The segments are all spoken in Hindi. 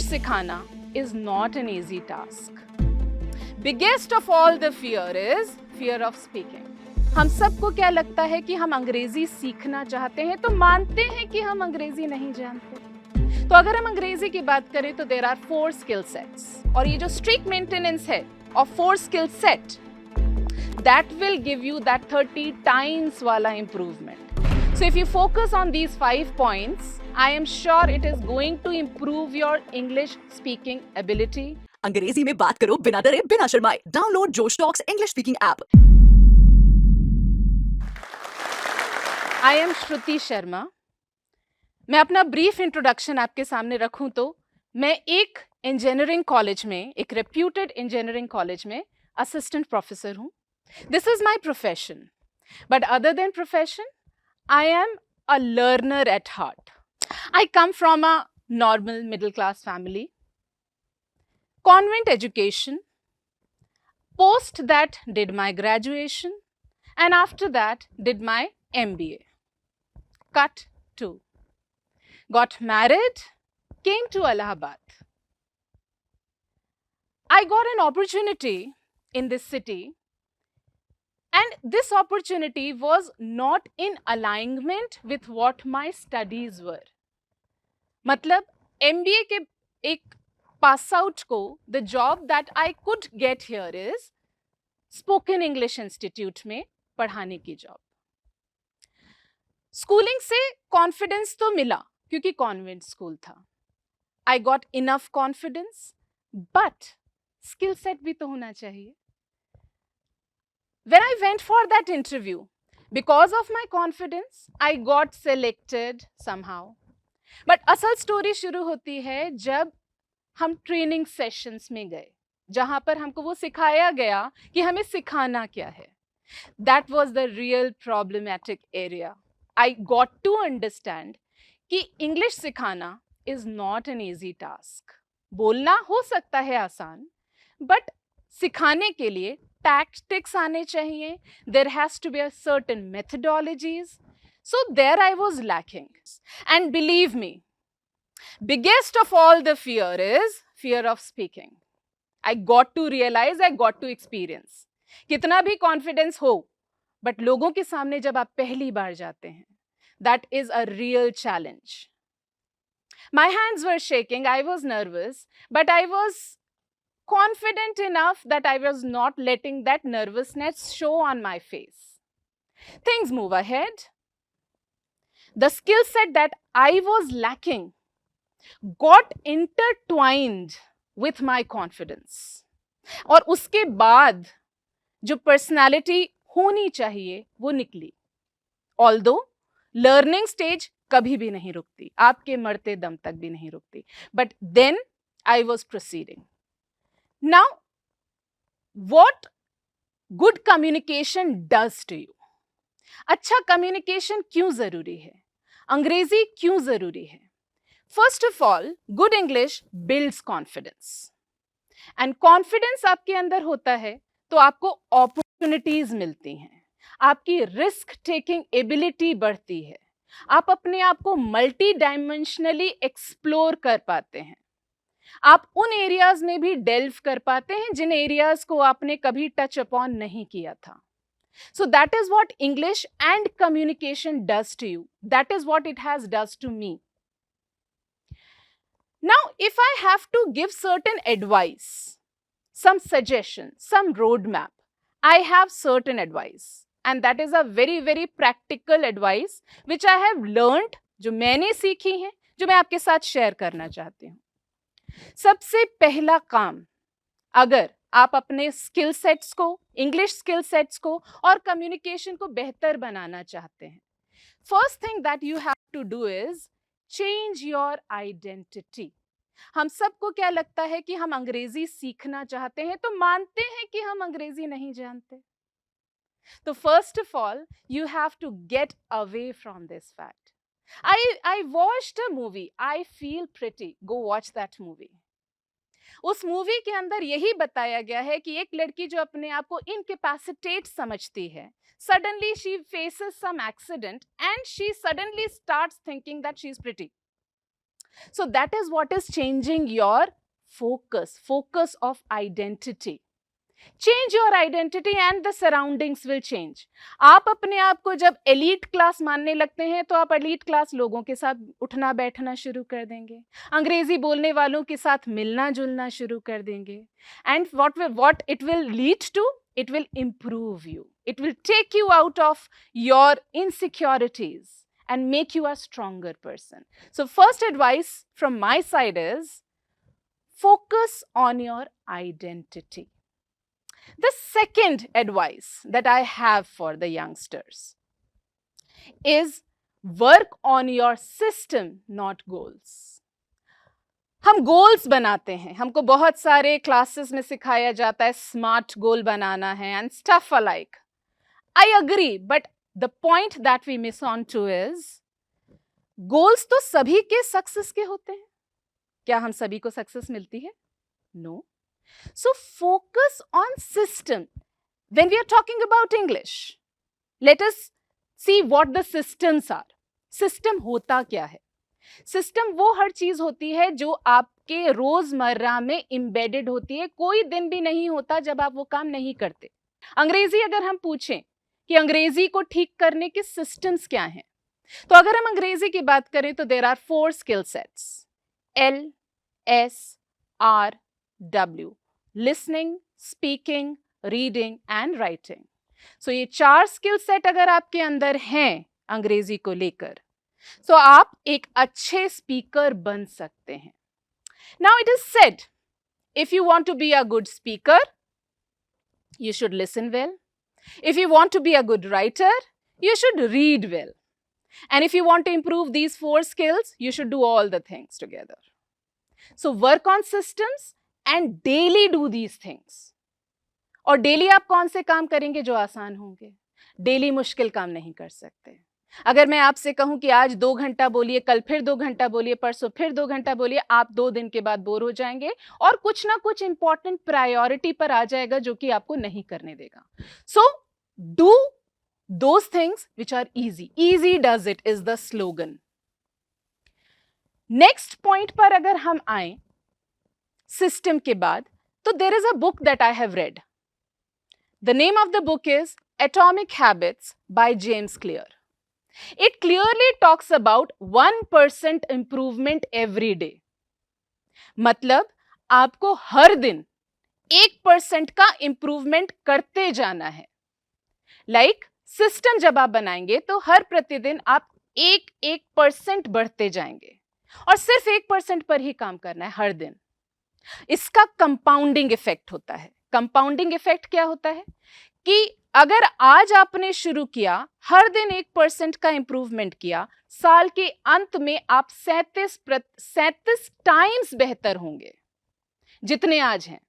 English सिखाना is not an easy task. Biggest of all the fear is fear of speaking. हम सबको क्या लगता है कि हम अंग्रेजी सीखना चाहते हैं तो मानते हैं कि हम अंग्रेजी नहीं जानते। तो अगर हम अंग्रेजी की बात करें तो देयर आर 4 स्किल सेट्स और ये जो स्ट्रिक्ट मेंटेनेंस है of 4 skill set that will give you that 30 times wala improvement. So if you focus on these 5 points, I am sure it is going to improve your English speaking ability. अंग्रेजी में बात करो बिना डरे बिना शर्माए। डाउनलोड जोश talks English speaking app. I am Shruti Sharma. मैं अपना ब्रीफ इंट्रोडक्शन आपके सामने रखूं तो मैं एक इंजीनियरिंग कॉलेज में, एक रेप्यूटेड इंजीनियरिंग कॉलेज में असिस्टेंट प्रोफेसर हूं. This is my profession. But other than profession, I am a learner at heart. I come from a normal middle class family. Convent education. Post that did my graduation and after that did my MBA. Cut 2. Got married, came to Allahabad. I got an opportunity in this city. And this opportunity was not in alignment with what my studies were. मतलब MBA के एक pass out को the job that I could get here is Spoken English Institute में पढ़ाने की job. Schooling से confidence तो मिला क्योंकि convent school था. I got enough confidence, but skill set भी तो होना चाहिए. When I went for that interview, because of my confidence, I got selected somehow. But असल स्टोरी शुरू होती है जब हम ट्रेनिंग सेशंस में गए, जहां पर हमको वो सिखाया गया कि हमें सिखाना क्या है. That was the real problematic area. I got to understand कि इंग्लिश सिखाना is not an easy task. बोलना हो सकता है आसान, but सिखाने के लिए tactics आने चाहिए. There has to be a certain methodologies. So there I was lacking. And believe me, biggest of all the fear is fear of speaking. I got to realize, I got to experience. कितना भी confidence हो, but लोगों के सामने जब आप पहली बार जाते हैं, that is a real challenge. My hands were shaking, I was nervous, but I was confident enough that I was not letting that nervousness show on my face. Things move ahead. The skill set that I was lacking got intertwined with my confidence. और उसके बाद जो personality होनी चाहिए वो निकली. Although learning stage कभी भी नहीं रुकती, आपके मरते दम तक भी नहीं रुकती. But then I was proceeding. Now, what good communication does to you? अच्छा communication क्यों ज़रूरी है? अंग्रेजी क्यों ज़रूरी है? First of all, good English builds confidence. And confidence आपके अंदर होता है तो आपको opportunities मिलती हैं. आपकी risk taking ability बढ़ती है. आप अपने आप को multi-dimensionally explore कर पाते हैं. आप उन एरियाज में भी डेल्व कर पाते हैं जिन एरियाज को आपने कभी टच अपॉन नहीं किया था. So that is what English and communication does to you. That is what it has does to me. Now if I have to give certain advice, some suggestion, some road map, I have certain advice and that is a very very practical advice which I have learned, जो मैंने सीखी है, जो मैं आपके साथ शेयर करना चाहती हूँ. सबसे पहला काम, अगर आप अपने स्किल सेट्स को, इंग्लिश स्किल सेट्स को और कम्युनिकेशन को बेहतर बनाना चाहते हैं, first thing that you have to do is change your identity. हम सबको क्या लगता है कि हम अंग्रेजी सीखना चाहते हैं तो मानते हैं कि हम अंग्रेजी नहीं जानते. तो first of all you have to get away from this fact. I watched a movie, I Feel Pretty. Go watch that movie. उस मूवी के अंदर यही बताया गया है कि एक लड़की जो अपने आप को इनकैपेसिटेट समझती है, suddenly she faces some accident and she suddenly starts thinking that she is pretty. So that is what is changing your focus of identity. Change your identity and the surroundings will change. आप अपने आप को जब elite class मानने लगते हैं तो आप elite class लोगों के साथ उठना बैठना शुरू कर देंगे, अंग्रेजी बोलने वालों के साथ मिलना जुलना शुरू कर देंगे. And what it will lead to? It will improve you. It will take you out of your insecurities and make you a stronger person. So first advice from my side is focus on your identity. The second advice that I have for the youngsters is work on your system, not goals. हम गोल्स बनाते हैं, हमको बहुत सारे क्लासेस में सिखाया जाता है स्मार्ट गोल बनाना है and stuff alike. I agree, but the point that we miss on to is goals तो सभी के सक्सेस के होते हैं. क्या हम सभी को सक्सेस मिलती है? No. So focus on system. When we are talking about English, let us see what the systems are. System होता क्या है? System वो हर चीज होती है जो आपके रोजमर्रा में embedded होती है. कोई दिन भी नहीं होता जब आप वो काम नहीं करते. अंग्रेजी अगर हम पूछें कि अंग्रेजी को ठीक करने के systems क्या हैं, तो अगर हम अंग्रेजी की बात करें तो there are 4 skill sets. L, S, R, W. Listening, speaking, reading and writing. So ये 4 स्किल सेट अगर आपके अंदर हैं अंग्रेजी को लेकर, तो आप एक अच्छे स्पीकर बन सकते हैं. Now it is said, if you want to be a good speaker, you should listen well. If you want to be a good writer, you should read well. And if you want to improve these 4 skills, you should do all the things together. So work on systems and daily do these things. और डेली आप कौन से काम करेंगे जो आसान होंगे? डेली मुश्किल काम नहीं कर सकते. अगर मैं आपसे कहूं कि आज 2 घंटा बोलिए, कल फिर 2 घंटा बोलिए, परसों फिर 2 घंटा बोलिए, आप 2 दिन के बाद बोर हो जाएंगे और कुछ ना कुछ इंपॉर्टेंट प्रायोरिटी पर आ जाएगा जो कि आपको नहीं करने देगा. So do those things which are easy. Easy does it is the slogan. Next point पर अगर हम आए सिस्टम के बाद, तो there is a book that I have read. The name of the book is atomic habits by James Clear. It clearly talks about 1% improvement every day. मतलब आपको हर दिन 1% का इंप्रूवमेंट करते जाना है. लाइक सिस्टम जब आप बनाएंगे तो हर प्रतिदिन आप 1% बढ़ते जाएंगे और सिर्फ 1% पर ही काम करना है हर दिन. इसका कंपाउंडिंग इफेक्ट होता है. कंपाउंडिंग इफेक्ट क्या होता है कि अगर आज आपने शुरू किया, हर दिन 1% का इंप्रूवमेंट किया, साल के अंत में आप 37 टाइम्स बेहतर होंगे जितने आज हैं.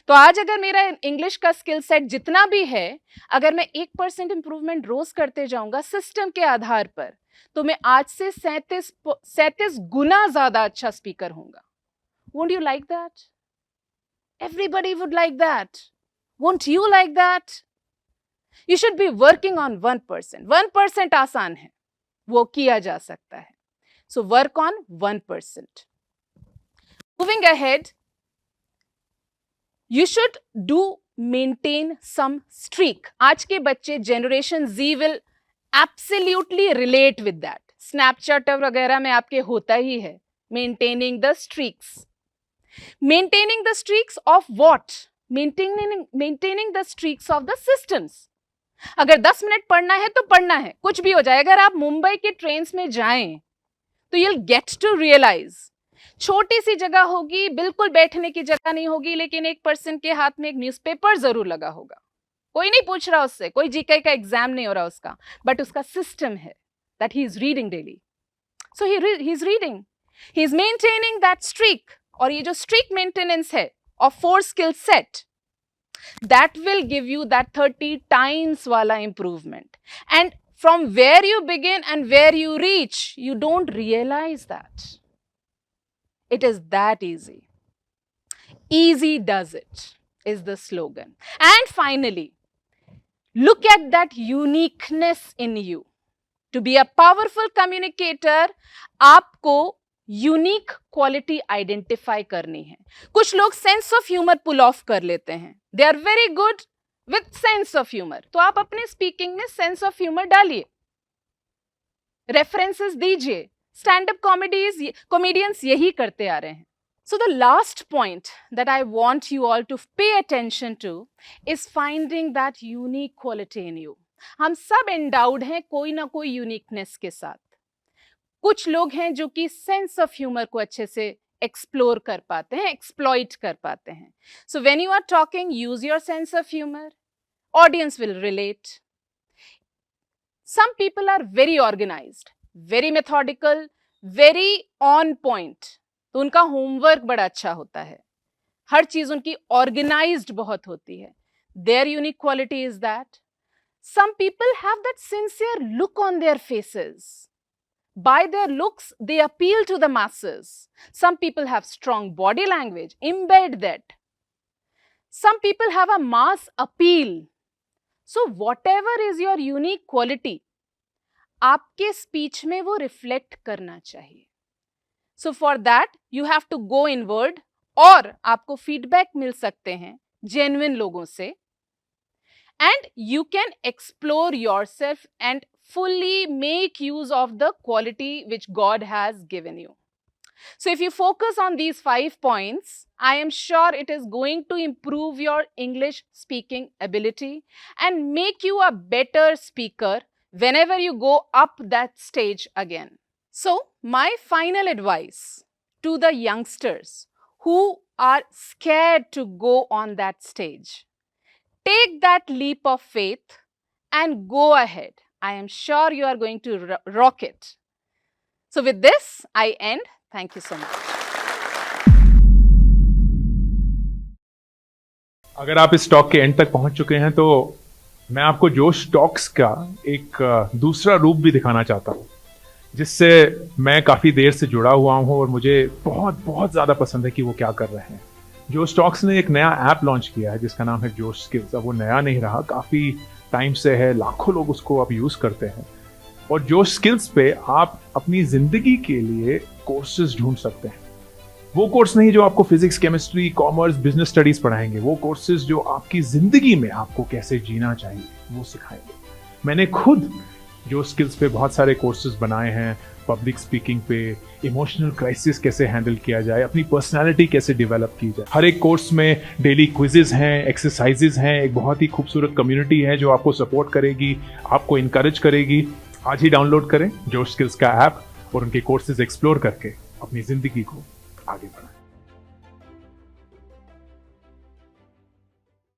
तो आज अगर मेरा इंग्लिश का स्किल सेट जितना भी है, अगर मैं 1% इंप्रूवमेंट रोज करते जाऊंगा सिस्टम के आधार पर, तो मैं आज से 37 गुना ज्यादा अच्छा स्पीकर होऊंगा. Won't you like that? Everybody would like that. Won't you like that? You should be working on 1%. 1% आसान है, वो किया जा सकता है. So work on 1%. Moving ahead, you should maintain some streak. आज के बच्चे Generation Z will absolutely relate with that. Snapchat वगैरह में आपके होता ही है. Maintaining the streaks. Maintaining the streaks of what? Maintaining the streaks of the systems. अगर 10 मिनट पढ़ना है तो पढ़ना है, कुछ भी हो जाए. अगर आप मुंबई के ट्रेन्स में जाएं तो you'll get to realize, छोटी सी जगह होगी, बिल्कुल बैठने की जगह नहीं होगी, लेकिन एक पर्सन के हाथ में एक न्यूज़पेपर जरूर लगा होगा. कोई नहीं पूछ रहा उससे, कोई जीके का एग्जाम नहीं हो रहा उसका, बट उसका सिस्टम है that he is reading daily. So he is reading, he is maintaining that streak. और ये जो streak maintenance है of 4 skill set, that will give you that 30 times wala improvement. And from where you begin and where you reach, you don't realize that. It is that easy. Easy does it is the slogan. And finally, look at that uniqueness in you. To be a powerful communicator, आपको यूनिक क्वालिटी आइडेंटिफाई करनी है। कुछ लोग sense of humour pull off कर लेते हैं, they are very good with sense of humour, तो आप अपने स्पीकिंग में सेंस ऑफ ह्यूमर डालिए, रेफरेंसेस दीजिए। स्टैंड अप कॉमेडियंस यही करते आ रहे हैं। So the last point that I want you all to pay attention to is finding that unique quality in you. हम सब endowed हैं कोई ना कोई यूनिकनेस के साथ। कुछ लोग हैं जो कि सेंस ऑफ ह्यूमर को अच्छे से एक्सप्लोर कर पाते हैं, एक्सप्लॉइट कर पाते हैं। So when you are talking, use your sense of humour, audience will relate. Some people are very organised, very methodical, very on point, तो उनका होमवर्क बड़ा अच्छा होता है, हर चीज उनकी ऑर्गेनाइज्ड बहुत होती है। There unique quality is that some people have that sincere look on their faces. By their looks, they appeal to the masses. Some people have strong body language, embed that. Some people have a mass appeal. So whatever is your unique quality, आपके speech में वो reflect करना चाहिए। So for that, you have to go inward, और आपको feedback मिल सकते हैं genuine लोगों से, and you can explore yourself and fully make use of the quality which God has given you. So if you focus on these 5 points, I am sure it is going to improve your English speaking ability and make you a better speaker whenever you go up that stage again. So my final advice to the youngsters who are scared to go on that stage: take that leap of faith and go ahead. I am sure you are going to rock it. So with this, I end. Thank you so much. अगर आप इस टॉक के एंड तक पहुंच चुके हैं तो मैं आपको जोश टॉक्स का एक दूसरा रूप भी दिखाना चाहता हूं, जिससे मैं काफ़ी देर से जुड़ा हुआ हूं और मुझे बहुत बहुत ज़्यादा पसंद है कि वो क्या कर रहे हैं। जोश टॉक्स ने एक नया ऐप लॉन्च किया है जिसका नाम है जोश स्किल्स। अब वो नया नहीं रहा, काफ़ी टाइम से है, लाखों लोग उसको अब यूज़ करते हैं। और जोश स्किल्स पे आप अपनी ज़िंदगी के लिए कोर्सेज ढूंढ सकते हैं। वो कोर्स नहीं जो आपको physics, chemistry, commerce, business studies पढ़ाएंगे, वो कोर्सेज जो आपकी ज़िंदगी में आपको कैसे जीना चाहिए वो सिखाएंगे। मैंने खुद जोश स्किल्स पे बहुत सारे कोर्सेज बनाए हैं, पब्लिक स्पीकिंग पे, इमोशनल क्राइसिस कैसे हैंडल किया जाए, अपनी पर्सनालिटी कैसे डेवलप की जाए। हर एक कोर्स में डेली क्विजेज हैं, एक्सरसाइजेज हैं, एक बहुत ही खूबसूरत कम्युनिटी है जो आपको सपोर्ट करेगी, आपको इनकरेज करेगी। आज ही डाउनलोड करें जोश स्किल्स का ऐप और उनके कोर्सेज एक्सप्लोर करके अपनी ज़िंदगी को आगे बढ़ाएं।